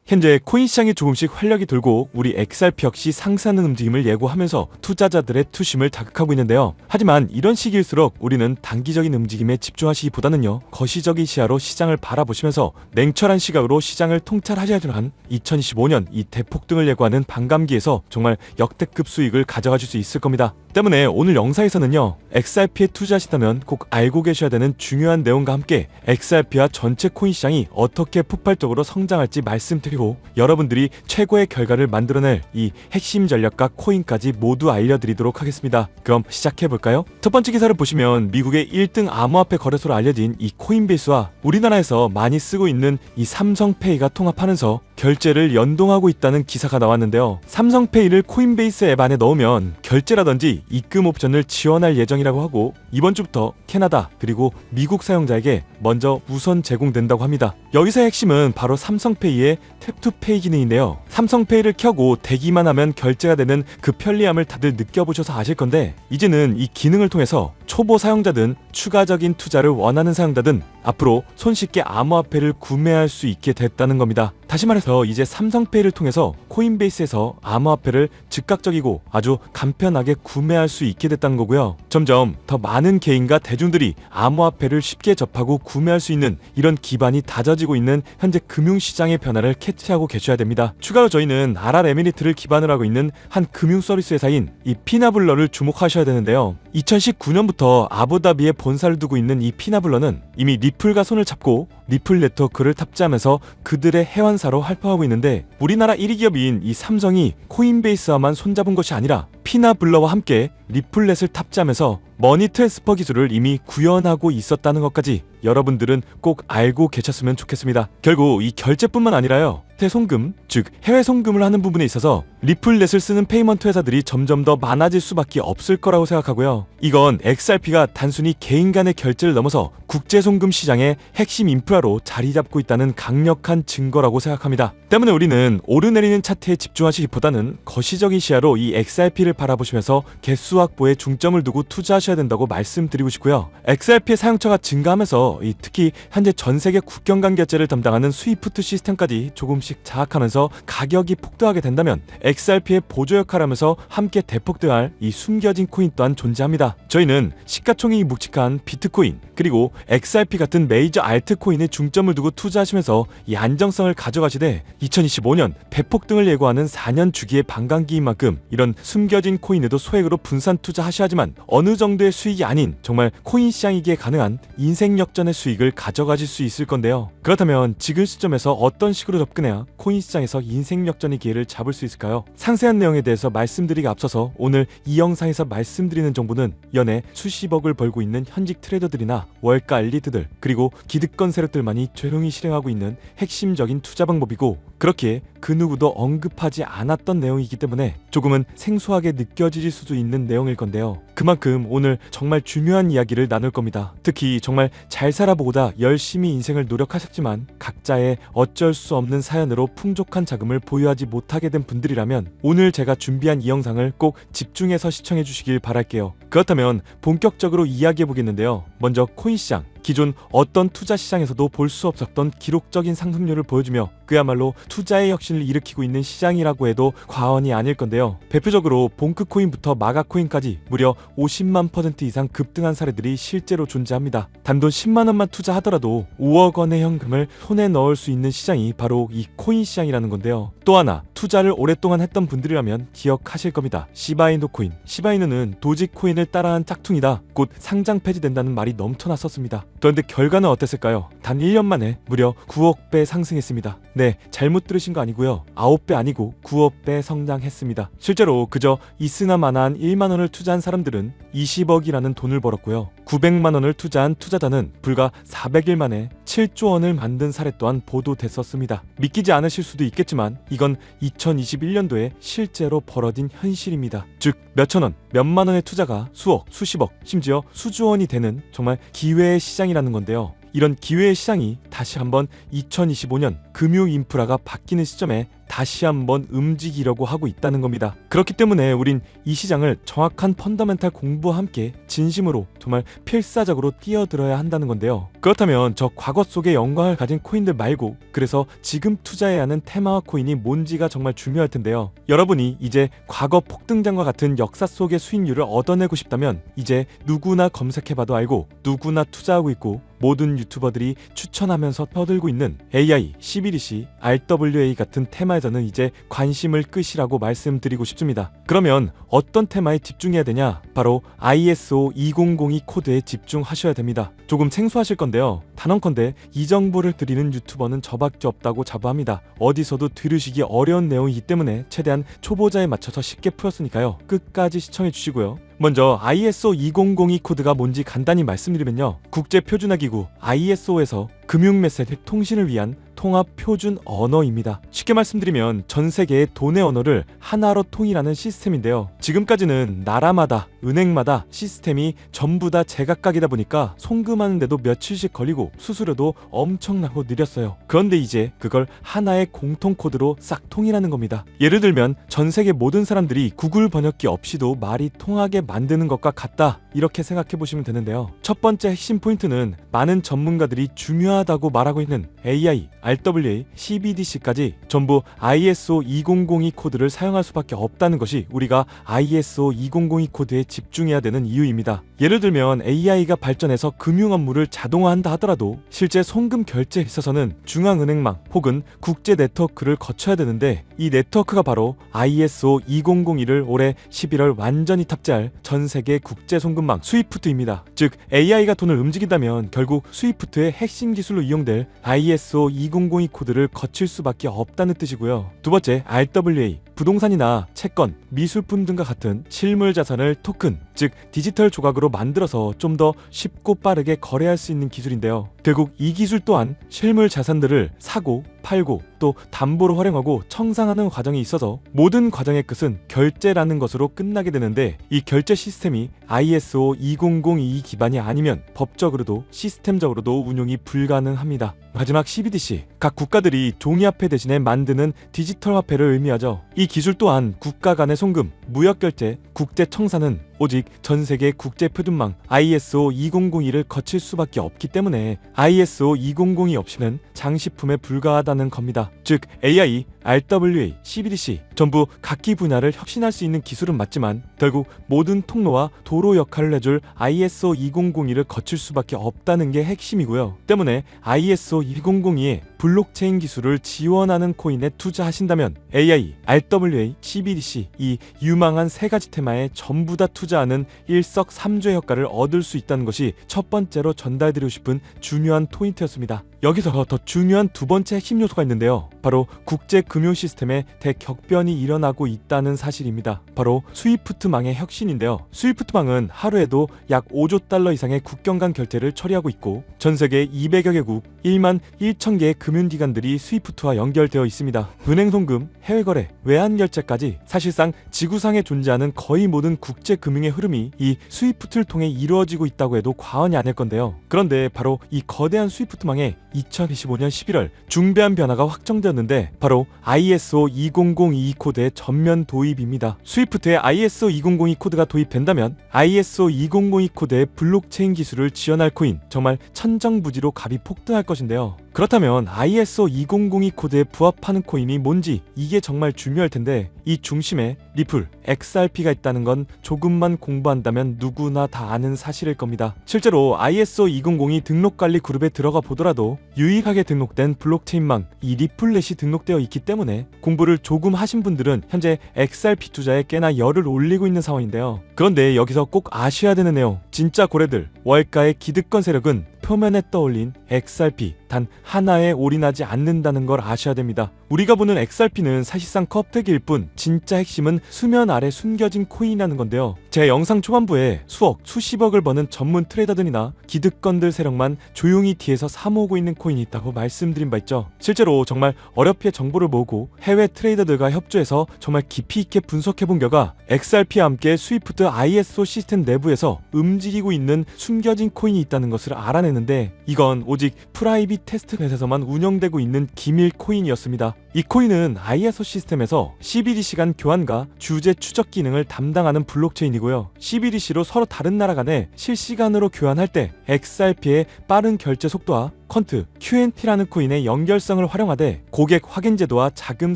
현재 코인 시장이 조금씩 활력이 돌고 우리 XRP 역시 상승하는 움직임을 예고하면서 투자자들의 투심을 자극하고 있는데요. 하지만 이런 시기일수록 우리는 단기적인 움직임에 집중하시기보다는요, 거시적인 시야로 시장을 바라보시면서 냉철한 시각으로 시장을 통찰하셔야지만 2025년 이 대폭등을 예고하는 반감기에서 정말 역대급 수익을 가져가실 수 있을 겁니다. 때문에 오늘 영상에서는요, XRP에 투자하시다면 꼭 알고 계셔야 되는 중요한 내용과 함께 XRP와 전체 코인 시장이 어떻게 폭발적으로 성장할지 말씀드리고, 여러분들이 최고의 결과를 만들어낼 이 핵심 전략과 코인까지 모두 알려드리도록 하겠습니다. 그럼 시작해볼까요? 첫 번째 기사를 보시면 미국의 1등 암호화폐 거래소로 알려진 이 코인베이스와 우리나라에서 많이 쓰고 있는 이 삼성페이가 통합하면서 결제를 연동하고 있다는 기사가 나왔는데요. 삼성페이를 코인베이스 앱 안에 넣으면 결제라든지 입금 옵션을 지원할 예정이라고 하고, 이번 주부터 캐나다 그리고 미국 사용자에게 먼저 우선 제공된다고 합니다. 여기서의 핵심은 바로 삼성페이의 탭투페이 기능인데요. 삼성페이를 켜고 대기만 하면 결제가 되는 그 편리함을 다들 느껴보셔서 아실 건데, 이제는 이 기능을 통해서 초보 사용자든 추가적인 투자를 원하는 사용자든 앞으로 손쉽게 암호화폐를 구매할 수 있게 됐다는 겁니다. 다시 말해서 이제 삼성페이를 통해서 코인베이스에서 암호화폐를 즉각적이고 아주 간편하게 구매할 수 있게 됐다는 거고요. 점점 더 많은 개인과 대중들이 암호화폐를 쉽게 접하고 구매할 수 있는 이런 기반이 다져지고 있는 현재 금융시장의 변화를 캐치하고 계셔야 됩니다. 추가로 저희는 아랍에미리트를 기반으로 하고 있는 한 금융 서비스 회사인 이 피나블러를 주목하셔야 되는데요. 2019년부터 아부다비에 본사를 두고 있는 이 피나블러는 이미 리플과 손을 잡고 리플 네트워크를 탑재하면서 그들의 해완사로 활동하고 있는데, 우리나라 1위 기업인 이 삼성이 코인베이스와만 손잡은 것이 아니라 피나블러와 함께 리플렛을 탑재하면서 머니 트랜스퍼 기술을 이미 구현하고 있었다는 것까지 여러분들은 꼭 알고 계셨으면 좋겠습니다. 결국 이 결제뿐만 아니라요, 대송금, 즉 해외 송금을 하는 부분에 있어서 리플렛을 쓰는 페이먼트 회사들이 점점 더 많아질 수밖에 없을 거라고 생각하고요. 이건 XRP가 단순히 개인 간의 결제를 넘어서 국제 송금 시장의 핵심 인프라로 자리 잡고 있다는 강력한 증거라고 생각합니다. 때문에 우리는 오르내리는 차트에 집중하시기보다는 거시적인 시야로 이 XRP를 바라보시면서 개수 확보에 중점을 두고 투자하셔야 된다고 말씀드리고 싶고요. XRP의 사용처가 증가하면서 특히 현재 전 세계 국경 간 결제를 담당하는 스위프트 시스템까지 조금씩 장악하면서 가격이 폭등하게 된다면 XRP의 보조 역할을 하면서 함께 대폭등할 이 숨겨진 코인 또한 존재합니다. 저희는 시가총액이 묵직한 비트코인 그리고 XRP 같은 메이저 알트코인에 중점을 두고 투자하시면서 이 안정성을 가져가시되, 2025년 대폭등을 예고하는 4년 주기의 반감기인 만큼 이런 숨겨진 코인에도 소액으로 분산 투자하셔야지만 어느 정도의 수익이 아닌 정말 코인 시장이기에 가능한 인생 역전의 수익을 가져가실 수 있을 건데요. 그렇다면 지금 시점에서 어떤 식으로 접근해야 코인 시장에서 인생 역전의 기회를 잡을 수 있을까요? 상세한 내용에 대해서 말씀드리기 앞서서 오늘 이 영상에서 말씀드리는 정보는 연애 수십억을 벌고 있는 현직 트레이더들이나 월가 엘리트들 그리고 기득권 세력들만이 조용히 실행하고 있는 핵심적인 투자 방법이고, 그렇게 그 누구도 언급하지 않았던 내용이기 때문에 조금은 생소하게 느껴질 수도 있는 내용일 건데요. 그만큼 오늘 정말 중요한 이야기를 나눌 겁니다. 특히 정말 잘 살아보고자 열심히 인생을 노력하셨지만 각자의 어쩔 수 없는 사연으로 풍족한 자금을 보유하지 못하게 된 분들이라면 오늘 제가 준비한 이 영상을 꼭 집중해서 시청해 주시길 바랄게요. 그렇다면 본격적으로 이야기해 보겠는데요. 먼저 코인 시장, 기존 어떤 투자 시장에서도 볼 수 없었던 기록적인 상승률을 보여주며 그야말로 투자의 혁신을 일으키고 있는 시장이라고 해도 과언이 아닐 건데요. 대표적으로 봉크코인부터 마가코인까지 무려 50만 % 이상 급등한 사례들이 실제로 존재합니다. 단돈 10만 원만 투자하더라도 5억 원의 현금을 손에 넣을 수 있는 시장이 바로 이 코인 시장이라는 건데요. 또 하나, 투자를 오랫동안 했던 분들이라면 기억하실 겁니다. 시바이누 코인. 시바이누는 도지코인을 따라한 짝퉁이다, 곧 상장 폐지된다는 말이 넘쳐났었습니다. 그런데 결과는 어땠을까요? 단 1년 만에 무려 9억 배 상승했습니다. 네, 잘못 들으신 거 아니고요. 9배 아니고 9억 배 성장했습니다. 실제로 그저 있으나마나한 1만 원을 투자한 사람들은 20억이라는 돈을 벌었고요. 900만 원을 투자한 투자자는 불과 400일 만에 7조 원을 만든 사례 또한 보도됐었습니다. 믿기지 않으실 수도 있겠지만 이건 2021년도에 실제로 벌어진 현실입니다. 즉 몇천 원, 몇만 원의 투자가 수억, 수십억, 심지어 수조 원이 되는 정말 기회의 시장이라는 건데요. 이런 기회의 시장이 다시 한번 2025년 금융 인프라가 바뀌는 시점에 다시 한번 움직이려고 하고 있다는 겁니다. 그렇기 때문에 우린 이 시장을 정확한 펀더멘탈 공부와 함께 진심으로 정말 필사적으로 뛰어들어야 한다는 건데요. 그렇다면 저 과거 속의 영광을 가진 코인들 말고 그래서 지금 투자해야 하는 테마화 코인이 뭔지가 정말 중요할 텐데요. 여러분이 이제 과거 폭등장과 같은 역사 속의 수익률을 얻어내고 싶다면 이제 누구나 검색해봐도 알고 누구나 투자하고 있고 모든 유튜버들이 추천하면서 떠들고 있는 AI, CBDC, RWA 같은 테마에서는 이제 관심을 끄시라고 말씀드리고 싶습니다. 그러면 어떤 테마에 집중해야 되냐? 바로 ISO 2002 코드에 집중하셔야 됩니다. 조금 생소하실 건데요. 단언컨대 이 정보를 드리는 유튜버는 저밖에 없다고 자부합니다. 어디서도 들으시기 어려운 내용이기 때문에 최대한 초보자에 맞춰서 쉽게 풀었으니까요. 끝까지 시청해 주시고요. 먼저 ISO 2002 코드가 뭔지 간단히 말씀드리면요. 국제표준화기구 ISO에서 금융메시지 통신을 위한 통합 표준 언어입니다. 쉽게 말씀드리면 전 세계의 돈의 언어를 하나로 통일하는 시스템인데요. 지금까지는 나라마다 은행마다 시스템이 전부 다 제각각이다 보니까 송금하는데도 며칠씩 걸리고 수수료도 엄청나고 느렸어요. 그런데 이제 그걸 하나의 공통 코드로 싹 통일하는 겁니다. 예를 들면 전 세계 모든 사람들이 구글 번역기 없이도 말이 통하게 만드는 것과 같다, 이렇게 생각해 보시면 되는데요. 첫 번째 핵심 포인트는 많은 전문가들이 중요하다고 말하고 있는 AI, RWA, CBDC까지 전부 ISO 2002 코드를 사용할 수밖에 없다는 것이 우리가 ISO 2002 코드에 집중해야 되는 이유입니다. 예를 들면 AI가 발전해서 금융 업무를 자동화한다 하더라도 실제 송금 결제에 있어서는 중앙은행망 혹은 국제 네트워크를 거쳐야 되는데 이 네트워크가 바로 ISO 2001을 올해 11월 완전히 탑재할 전 세계 국제 송금망 스위프트입니다. 즉 AI가 돈을 움직인다면 결국 스위프트의 핵심 기술로 이용될 ISO 2002 코드를 거칠 수밖에 없다는 뜻이고요. 두 번째, RWA, 부동산이나 채권, 미술품 등과 같은 실물 자산을 토큰, 즉 디지털 조각으로 만들어서 좀 더 쉽고 빠르게 거래할 수 있는 기술인데요. 결국 이 기술 또한 실물 자산들을 사고 팔고 또 담보로 활용하고 청산하는 과정이 있어서 모든 과정의 끝은 결제라는 것으로 끝나게 되는데 이 결제 시스템이 ISO 2002 기반이 아니면 법적으로도 시스템적으로도 운용이 불가능합니다. 마지막 CBDC, 각 국가들이 종이화폐 대신에 만드는 디지털 화폐를 의미하죠. 이 기술 또한 국가 간의 송금, 무역결제, 국제청산은 오직 전세계 국제표준망 ISO 2002를 거칠 수밖에 없기 때문에 ISO 2002 없이는 장식품에 불과하다는 겁니다. 즉 AI, RWA, CBDC 전부 각기 분야를 혁신할 수 있는 기술은 맞지만 결국 모든 통로와 도로 역할을 해줄 ISO 2002를 거칠 수밖에 없다는 게 핵심이고요. 때문에 ISO 2002의 블록체인 기술을 지원하는 코인에 투자하신다면 AI, RWA, CBDC 이 유망한 세 가지 테마에 전부 다 투자하는 일석삼조의 효과를 얻을 수 있다는 것이 첫 번째로 전달드리고 싶은 중요한 포인트였습니다. 여기서 더 중요한 두 번째 핵심 요소가 있는데요. 바로 국제 금융 시스템에 대격변이 일어나고 있다는 사실입니다. 바로 스위프트망의 혁신인데요. 스위프트망은 하루에도 약 5조 달러 이상의 국경 간 결제를 처리하고 있고 전 세계 200여 개국 1만 1천 개의 금융기관들이 스위프트와 연결되어 있습니다. 은행 송금, 해외 거래, 외환 결제까지 사실상 지구상에 존재하는 거의 모든 국제 금융의 흐름이 이 스위프트를 통해 이루어지고 있다고 해도 과언이 아닐 건데요. 그런데 바로 이 거대한 스위프트망에 2025년 11월 중대한 변화가 확정되었는데 바로 ISO 2002 코드의 전면 도입입니다. 스위프트에 ISO 2002 코드가 도입된다면 ISO 2002 코드의 블록체인 기술을 지원할 코인 정말 천정부지로 값이 폭등할 것인데요. 그렇다면 ISO 2002 코드에 부합하는 코인이 뭔지 이게 정말 중요할 텐데 이 중심에 리플, XRP가 있다는 건 조금만 공부한다면 누구나 다 아는 사실일 겁니다. 실제로 ISO 2002 등록관리 그룹에 들어가 보더라도 유일하게 등록된 블록체인망 이 리플렛이 등록되어 있기 때문에 공부를 조금 하신 분들은 현재 XRP 투자에 꽤나 열을 올리고 있는 상황인데요. 그런데 여기서 꼭 아셔야 되는 내용, 진짜 고래들, 월가의 기득권 세력은 표면에 떠올린 XRP 단 하나에 올인하지 않는다는 걸 아셔야 됩니다. 우리가 보는 XRP는 사실상 껍데기일 뿐 진짜 핵심은 수면 아래 숨겨진 코인이라는 건데요. 제 영상 초반부에 수억, 수십억을 버는 전문 트레이더들이나 기득권들 세력만 조용히 뒤에서 사모으고 있는 코인이 있다고 말씀드린 바 있죠. 실제로 정말 어렵게 정보를 모으고 해외 트레이더들과 협조해서 정말 깊이 있게 분석해본 결과 XRP와 함께 스위프트 ISO 시스템 내부에서 움직이고 있는 숨겨진 코인이 있다는 것을 알아내는데, 이건 오직 프라이빗 테스트넷에서만 운영되고 있는 기밀 코인이었습니다. 이 코인은 ISO 시스템에서 CBDC 간 교환과 주제 추적 기능을 담당하는 블록체인이고요. CBDC로 서로 다른 나라 간에 실시간으로 교환할 때 XRP의 빠른 결제 속도와 퀀트, QNT라는 코인의 연결성을 활용하되 고객 확인 제도와 자금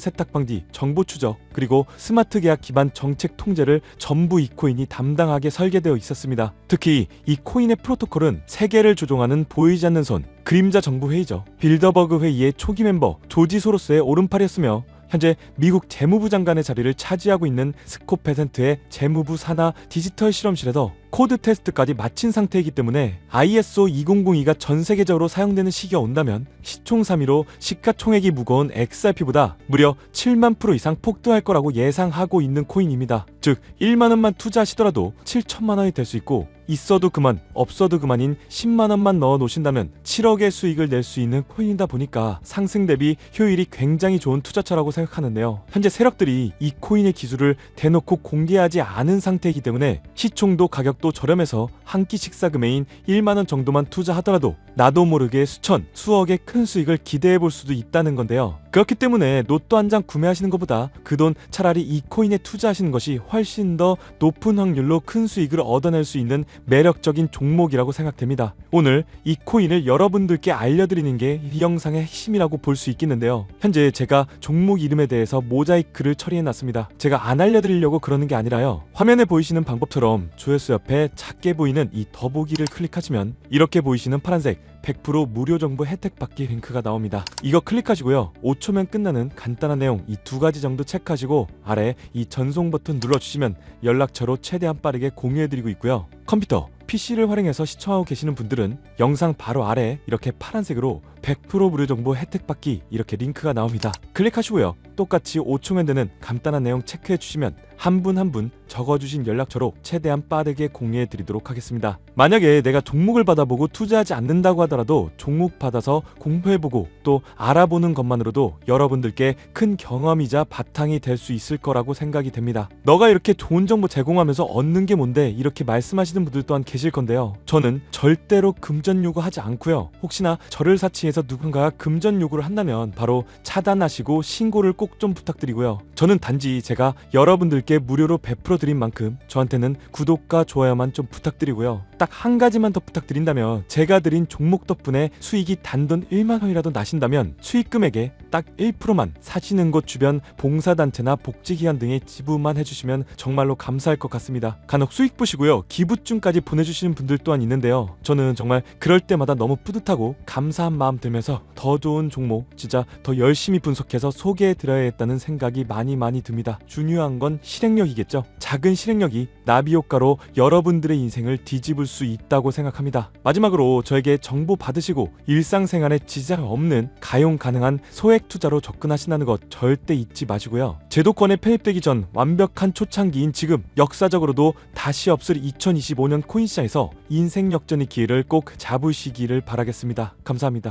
세탁 방지, 정보 추적, 그리고 스마트 계약 기반 정책 통제를 전부 이 코인이 담당하게 설계되어 있었습니다. 특히 이 코인의 프로토콜은 세계를 조종하는 보이지 않는 손, 그림자 정부 회의죠. 빌더버그 회의의 초기 멤버 조지 소로스의 오른팔이었으며 현재 미국 재무부 장관의 자리를 차지하고 있는 스콧 베센트의 재무부 산하 디지털 실험실에서 코드 테스트까지 마친 상태이기 때문에 ISO 2002가 전 세계적으로 사용되는 시기가 온다면 시총3위로 시가총액이 무거운 XRP보다 무려 7만 프로 이상 폭등할 거라고 예상하고 있는 코인입니다. 즉 1만원만 투자하시더라도 7천만원이 될 수 있고, 있어도 그만 없어도 그만인 10만원만 넣어 놓으신다면 7억의 수익을 낼 수 있는 코인이다 보니까 상승 대비 효율이 굉장히 좋은 투자처라고 생각하는데요. 현재 세력들이 이 코인의 기술을 대놓고 공개하지 않은 상태이기 때문에 시총도 가격도 저렴해서 한 끼 식사 금액인 1만원 정도만 투자하더라도 나도 모르게 수천, 수억의 큰 수익을 기대해 볼 수도 있다는 건데요. 그렇기 때문에 로또 한 장 구매하시는 것보다 그 돈 차라리 이 코인에 투자하시는 것이 훨씬 더 높은 확률로 큰 수익을 얻어낼 수 있는 매력적인 종목이라고 생각됩니다. 오늘 이 코인을 여러분들께 알려드리는 게 이 영상의 핵심이라고 볼 수 있겠는데요. 현재 제가 종목 이름에 대해서 모자이크를 처리해놨습니다. 제가 안 알려드리려고 그러는 게 아니라요. 화면에 보이시는 방법처럼 조회수 옆에 작게 보이는 이 더보기를 클릭하시면 이렇게 보이시는 파란색 100% 무료 정보 혜택 받기 링크가 나옵니다. 이거 클릭하시고요. 5초면 끝나는 간단한 내용 이 두 가지 정도 체크하시고 아래 이 전송 버튼 눌러주시면 연락처로 최대한 빠르게 공유해드리고 있고요. 컴퓨터, PC를 활용해서 시청하고 계시는 분들은 영상 바로 아래 이렇게 파란색으로 100% 무료 정보 혜택 받기 이렇게 링크가 나옵니다. 클릭하시고요. 똑같이 5초면 되는 간단한 내용 체크해 주시면 한 분 한 분 적어주신 연락처로 최대한 빠르게 공유해 드리도록 하겠습니다. 만약에 내가 종목을 받아보고 투자하지 않는다고 하더라도 종목 받아서 공부해보고 또 알아보는 것만으로도 여러분들께 큰 경험이자 바탕이 될 수 있을 거라고 생각이 됩니다. 너가 이렇게 좋은 정보 제공하면서 얻는 게 뭔데, 이렇게 말씀하시는 분들 또한 계실 건데요. 저는 절대로 금전 요구하지 않고요. 혹시나 저를 사칭해서 누군가가 금전 요구를 한다면 바로 차단하시고 신고를 꼭 좀 부탁드리고요. 저는 단지 제가 여러분들께 무료로 베풀어 드린 만큼 저한테는 구독과 좋아요만 좀 부탁드리고요. 딱 한 가지만 더 부탁드린다면, 제가 드린 종목 덕분에 수익이 단돈 1만원이라도 나신다면 수익 금액의 딱 1%만 사시는 곳 주변 봉사단체나 복지기관 등에 지불만 해주시면 정말로 감사할 것 같습니다. 간혹 수익 보시고요 기부증까지 보내주시는 분들 또한 있는데요. 저는 정말 그럴 때마다 너무 뿌듯하고 감사한 마음 들면서 더 좋은 종목 진짜 더 열심히 분석해서 소개해드려야겠다는 생각이 많이 듭니다. 중요한 건 실행력이겠죠. 작은 실행력이 나비 효과로 여러분들의 인생을 뒤집을 수 있다고 생각합니다. 마지막으로 저에게 정보 받으시고 일상생활에 지장 없는 가용 가능한 소액 투자로 접근하신다는 것 절대 잊지 마시고요. 제도권에 편입되기 전 완벽한 초창기인 지금, 역사적으로도 다시 없을 2025년 코인 시장에서 인생 역전의 기회를 꼭 잡으시기를 바라겠습니다. 감사합니다.